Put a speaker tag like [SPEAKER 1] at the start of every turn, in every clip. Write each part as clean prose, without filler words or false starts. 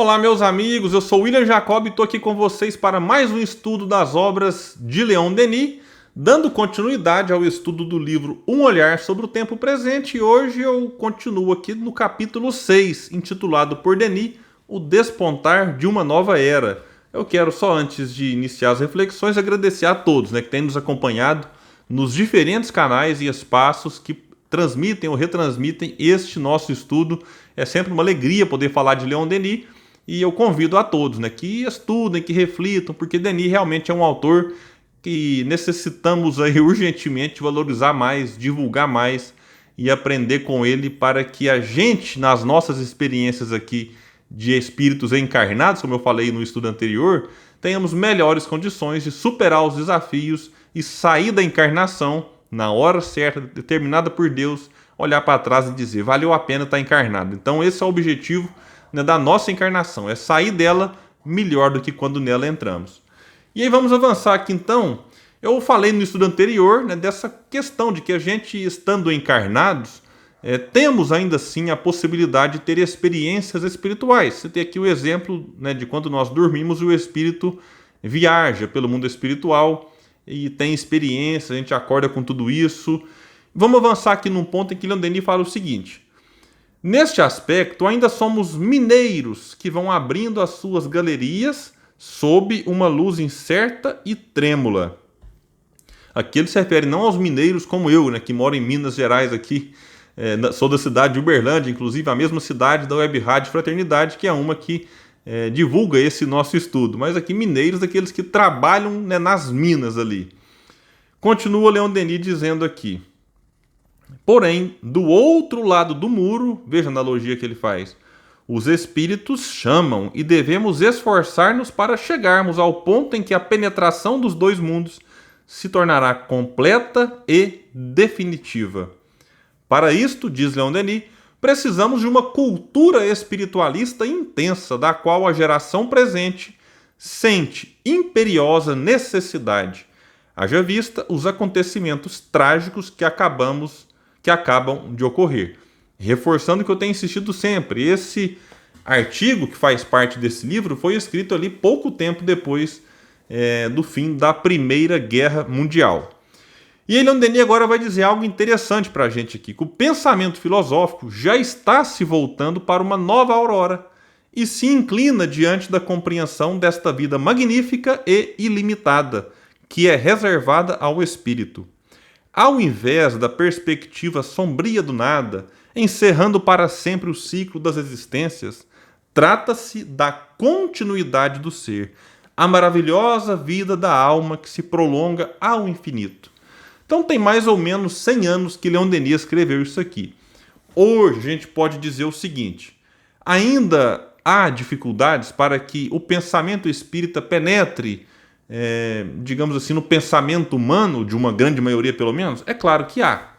[SPEAKER 1] Olá, meus amigos, eu sou William Jacob e estou aqui com vocês para mais um estudo das obras de Leon Denis, dando continuidade ao estudo do livro Um Olhar sobre o Tempo Presente, e hoje eu continuo aqui no capítulo 6, intitulado por Denis, O Despontar de uma Nova Era. Eu quero só, antes de iniciar as reflexões, agradecer a todos que têm nos acompanhado nos diferentes canais e espaços que transmitem ou retransmitem este nosso estudo. É sempre uma alegria poder falar de Leon Denis. E eu convido a todos que estudem, que reflitam, porque Denis realmente é um autor que necessitamos aí urgentemente valorizar mais, divulgar mais e aprender com ele para que a gente, nas nossas experiências aqui de espíritos encarnados, como eu falei no estudo anterior, tenhamos melhores condições de superar os desafios e sair da encarnação na hora certa, determinada por Deus, olhar para trás e dizer, valeu a pena estar encarnado. Então esse é o objetivo da nossa encarnação, é sair dela melhor do que quando nela entramos. E aí vamos avançar aqui então. Eu falei no estudo anterior dessa questão de que a gente, estando encarnados, temos ainda assim a possibilidade de ter experiências espirituais. Você tem aqui o exemplo de quando nós dormimos, o espírito viaja pelo mundo espiritual e tem experiência, a gente acorda com tudo isso. Vamos avançar aqui num ponto em que Leon Denis fala o seguinte: neste aspecto, ainda somos mineiros que vão abrindo as suas galerias sob uma luz incerta e trêmula. Aqui ele se refere não aos mineiros como eu, que moro em Minas Gerais aqui, sou da cidade de Uberlândia, inclusive a mesma cidade da Web Rádio Fraternidade, que é uma que divulga esse nosso estudo, mas aqui mineiros, daqueles que trabalham nas minas ali. Continua Leon Denis dizendo aqui: porém, do outro lado do muro, veja a analogia que ele faz, os espíritos chamam e devemos esforçar-nos para chegarmos ao ponto em que a penetração dos dois mundos se tornará completa e definitiva. Para isto, diz Leon Denis, precisamos de uma cultura espiritualista intensa, da qual a geração presente sente imperiosa necessidade, haja vista os acontecimentos trágicos que acabam de ocorrer. Reforçando o que eu tenho insistido sempre, esse artigo que faz parte desse livro foi escrito ali pouco tempo depois do fim da Primeira Guerra Mundial. E Leon Denis agora vai dizer algo interessante para a gente aqui, que o pensamento filosófico já está se voltando para uma nova aurora e se inclina diante da compreensão desta vida magnífica e ilimitada, que é reservada ao espírito. Ao invés da perspectiva sombria do nada, encerrando para sempre o ciclo das existências, trata-se da continuidade do ser, a maravilhosa vida da alma que se prolonga ao infinito. Então tem mais ou menos 100 anos que Leon Denis escreveu isso aqui. Hoje a gente pode dizer o seguinte: ainda há dificuldades para que o pensamento espírita penetre, digamos assim, no pensamento humano, de uma grande maioria pelo menos? É claro que há.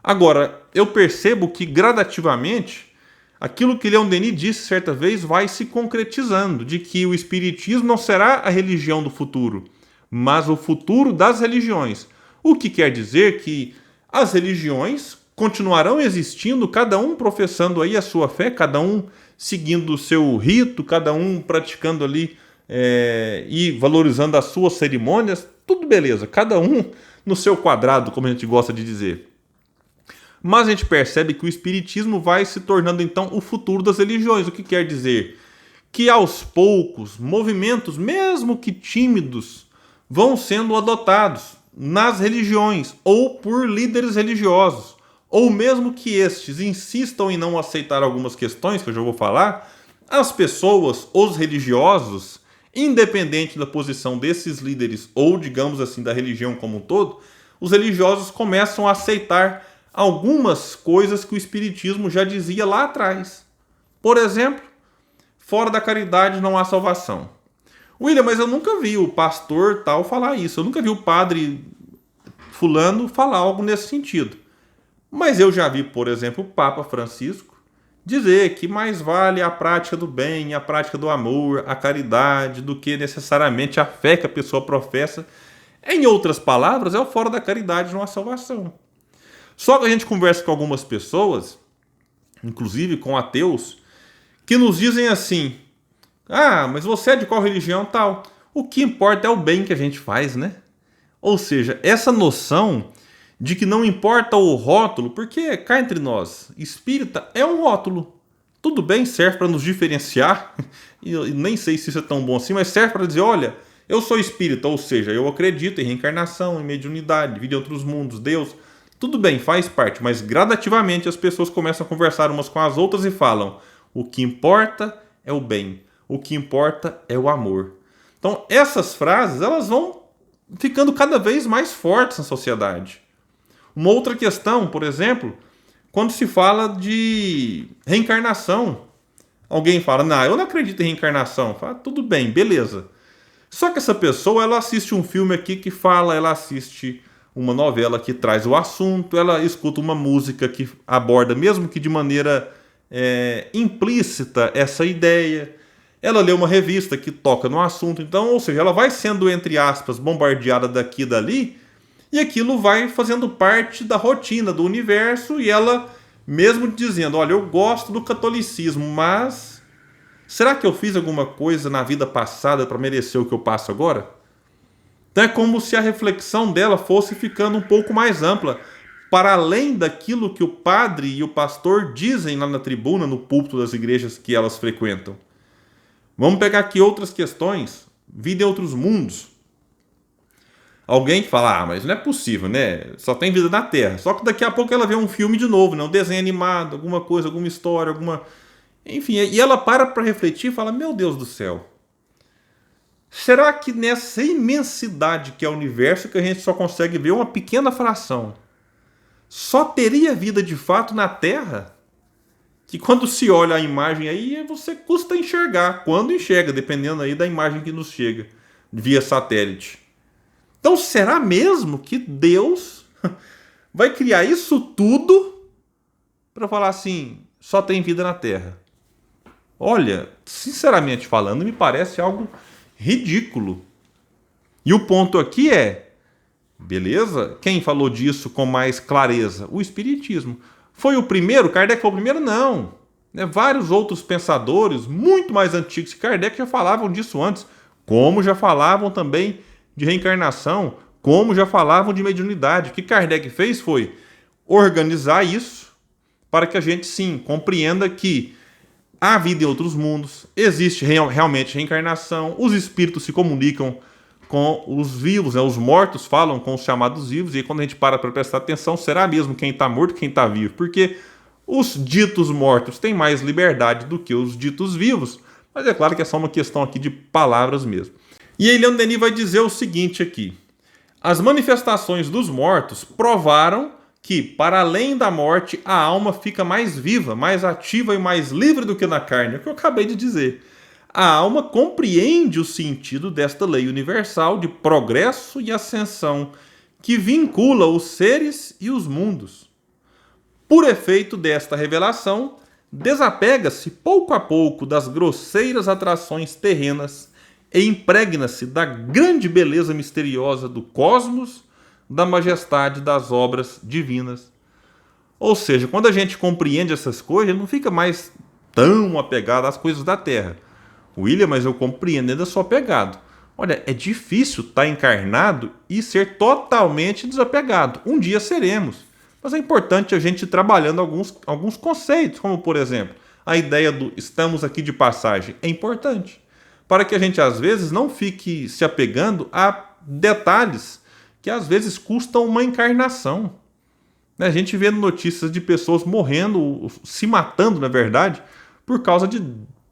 [SPEAKER 1] Agora, eu percebo que gradativamente, aquilo que Leon Denis disse certa vez vai se concretizando, de que o espiritismo não será a religião do futuro, mas o futuro das religiões. O que quer dizer que as religiões continuarão existindo, cada um professando aí a sua fé, cada um seguindo o seu rito, cada um praticando ali e valorizando as suas cerimônias, tudo beleza, cada um no seu quadrado, como a gente gosta de dizer. Mas a gente percebe que o espiritismo vai se tornando então o futuro das religiões, o que quer dizer que aos poucos movimentos, mesmo que tímidos, vão sendo adotados nas religiões ou por líderes religiosos, ou mesmo que estes insistam em não aceitar algumas questões que eu já vou falar, as pessoas, os religiosos, independente da posição desses líderes ou, digamos assim, da religião como um todo, os religiosos começam a aceitar algumas coisas que o espiritismo já dizia lá atrás. Por exemplo, fora da caridade não há salvação. William, mas eu nunca vi o pastor tal falar isso, eu nunca vi o padre fulano falar algo nesse sentido. Mas eu já vi, por exemplo, o Papa Francisco dizer que mais vale a prática do bem, a prática do amor, a caridade, do que necessariamente a fé que a pessoa professa. Em outras palavras, é o fora da caridade não há salvação. Só que a gente conversa com algumas pessoas, inclusive com ateus, que nos dizem assim: Ah, mas você é de qual religião tal? O que importa é o bem que a gente faz, né? Ou seja, essa noção de que não importa o rótulo, porque cá entre nós, espírita é um rótulo. Tudo bem, serve para nos diferenciar, e eu nem sei se isso é tão bom assim, mas serve para dizer: olha, eu sou espírita, ou seja, eu acredito em reencarnação, em mediunidade, vida em outros mundos, Deus. Tudo bem, faz parte, mas gradativamente as pessoas começam a conversar umas com as outras e falam: o que importa é o bem, o que importa é o amor. Então, essas frases, elas vão ficando cada vez mais fortes na sociedade. Uma outra questão, por exemplo, quando se fala de reencarnação. Alguém fala: não, eu não acredito em reencarnação. Fala: tudo bem, beleza. Só que essa pessoa, ela assiste um filme aqui que fala, ela assiste uma novela que traz o assunto, ela escuta uma música que aborda, mesmo que de maneira implícita, essa ideia. Ela lê uma revista que toca no assunto. Então, ou seja, ela vai sendo, entre aspas, bombardeada daqui e dali, e aquilo vai fazendo parte da rotina, do universo, e ela, mesmo dizendo: olha, eu gosto do catolicismo, mas será que eu fiz alguma coisa na vida passada para merecer o que eu passo agora? Então é como se a reflexão dela fosse ficando um pouco mais ampla, para além daquilo que o padre e o pastor dizem lá na tribuna, no púlpito das igrejas que elas frequentam. Vamos pegar aqui outras questões, vida em outros mundos. Alguém fala: ah, mas não é possível, né? Só tem vida na Terra. Só que daqui a pouco ela vê um filme de novo, né? Um desenho animado, alguma coisa, alguma história, alguma... Enfim, e ela para refletir e fala: meu Deus do céu, será que nessa imensidade que é o universo, que a gente só consegue ver uma pequena fração, só teria vida de fato na Terra? Que quando se olha a imagem aí, você custa enxergar. Quando enxerga, dependendo aí da imagem que nos chega via satélite. Então, será mesmo que Deus vai criar isso tudo para falar assim: só tem vida na Terra? Olha, sinceramente falando, me parece algo ridículo. E o ponto aqui é: beleza, quem falou disso com mais clareza? O Espiritismo. Foi o primeiro? Kardec foi o primeiro? Não. Vários outros pensadores, muito mais antigos que Kardec, já falavam disso antes. Como já falavam também de reencarnação, como já falavam de mediunidade. O que Kardec fez foi organizar isso para que a gente, sim, compreenda que há vida em outros mundos, existe realmente reencarnação, os espíritos se comunicam com os vivos, né? Os mortos falam com os chamados vivos, e aí quando a gente para prestar atenção, será mesmo quem está morto quem está vivo? Porque os ditos mortos têm mais liberdade do que os ditos vivos, mas é claro que é só uma questão aqui de palavras mesmo. E aí Leon Denis vai dizer o seguinte aqui: as manifestações dos mortos provaram que, para além da morte, a alma fica mais viva, mais ativa e mais livre do que na carne. É o que eu acabei de dizer. A alma compreende o sentido desta lei universal de progresso e ascensão, que vincula os seres e os mundos. Por efeito desta revelação, desapega-se pouco a pouco das grosseiras atrações terrenas e impregna-se da grande beleza misteriosa do cosmos, da majestade das obras divinas. Ou seja, quando a gente compreende essas coisas, não fica mais tão apegado às coisas da Terra. William, mas eu compreendo, ainda sou apegado. Olha, é difícil estar encarnado e ser totalmente desapegado. Um dia seremos. Mas é importante a gente ir trabalhando alguns conceitos, como, por exemplo, a ideia do estamos aqui de passagem. É importante. Para que a gente, às vezes, não fique se apegando a detalhes que, às vezes, custam uma encarnação. A gente vê notícias de pessoas morrendo, se matando, na verdade, por causa de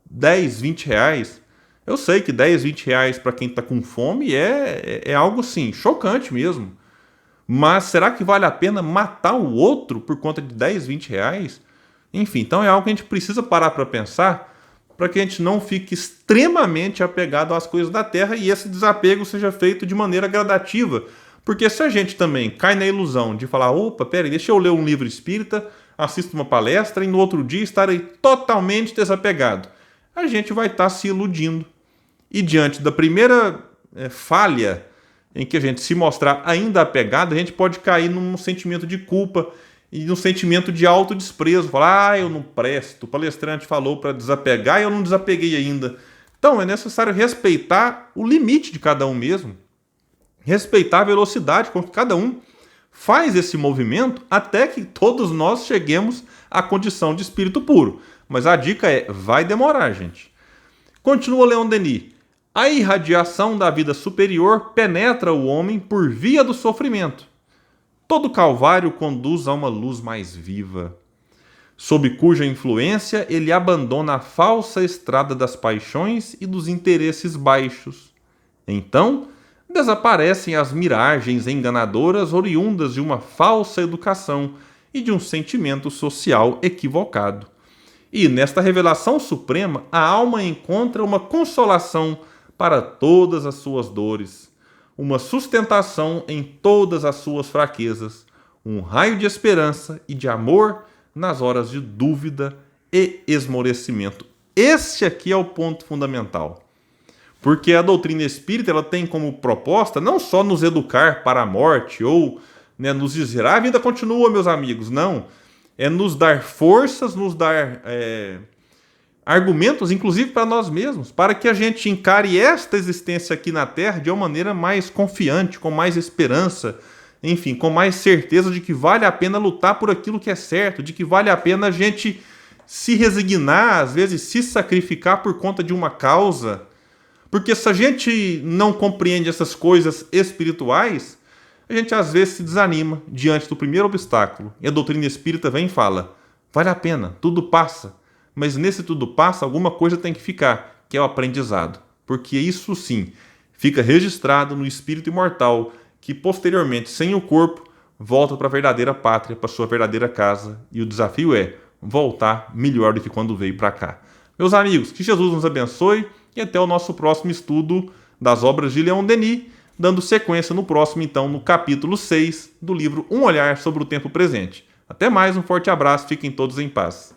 [SPEAKER 1] 10, 20 reais. Eu sei que 10, 20 reais para quem está com fome é algo assim, chocante mesmo. Mas será que vale a pena matar o outro por conta de 10, 20 reais? Enfim, então é algo que a gente precisa parar para pensar, para que a gente não fique extremamente apegado às coisas da Terra e esse desapego seja feito de maneira gradativa. Porque se a gente também cai na ilusão de falar: opa, peraí, deixa eu ler um livro espírita, assisto uma palestra e no outro dia estarei totalmente desapegado, a gente vai estar se iludindo. E diante da primeira falha em que a gente se mostrar ainda apegado, a gente pode cair num sentimento de culpa e num sentimento de autodesprezo. Falar: eu não presto, o palestrante falou para desapegar e eu não desapeguei ainda. Então é necessário respeitar o limite de cada um mesmo, respeitar a velocidade com que cada um faz esse movimento até que todos nós cheguemos à condição de espírito puro. Mas a dica é, vai demorar, gente. Continua Leon Denis. A irradiação da vida superior penetra o homem por via do sofrimento. Todo calvário conduz a uma luz mais viva, sob cuja influência ele abandona a falsa estrada das paixões e dos interesses baixos. Então, desaparecem as miragens enganadoras oriundas de uma falsa educação e de um sentimento social equivocado. E nesta revelação suprema, a alma encontra uma consolação para todas as suas dores, uma sustentação em todas as suas fraquezas, um raio de esperança e de amor nas horas de dúvida e esmorecimento. Esse aqui é o ponto fundamental. Porque a doutrina espírita ela tem como proposta não só nos educar para a morte ou nos dizer, a vida continua, meus amigos. Não. É nos dar forças, nos dar argumentos, inclusive para nós mesmos, para que a gente encare esta existência aqui na Terra de uma maneira mais confiante, com mais esperança, enfim, com mais certeza de que vale a pena lutar por aquilo que é certo, de que vale a pena a gente se resignar, às vezes se sacrificar por conta de uma causa. Porque se a gente não compreende essas coisas espirituais, a gente às vezes se desanima diante do primeiro obstáculo. E a doutrina espírita vem e fala, vale a pena, tudo passa. Mas nesse tudo passa, alguma coisa tem que ficar, que é o aprendizado. Porque isso sim, fica registrado no espírito imortal, que posteriormente, sem o corpo, volta para a verdadeira pátria, para a sua verdadeira casa. E o desafio é voltar melhor do que quando veio para cá. Meus amigos, que Jesus nos abençoe e até o nosso próximo estudo das obras de Leon Denis, dando sequência no próximo, então, no capítulo 6 do livro Um Olhar sobre o Tempo Presente. Até mais, um forte abraço, fiquem todos em paz.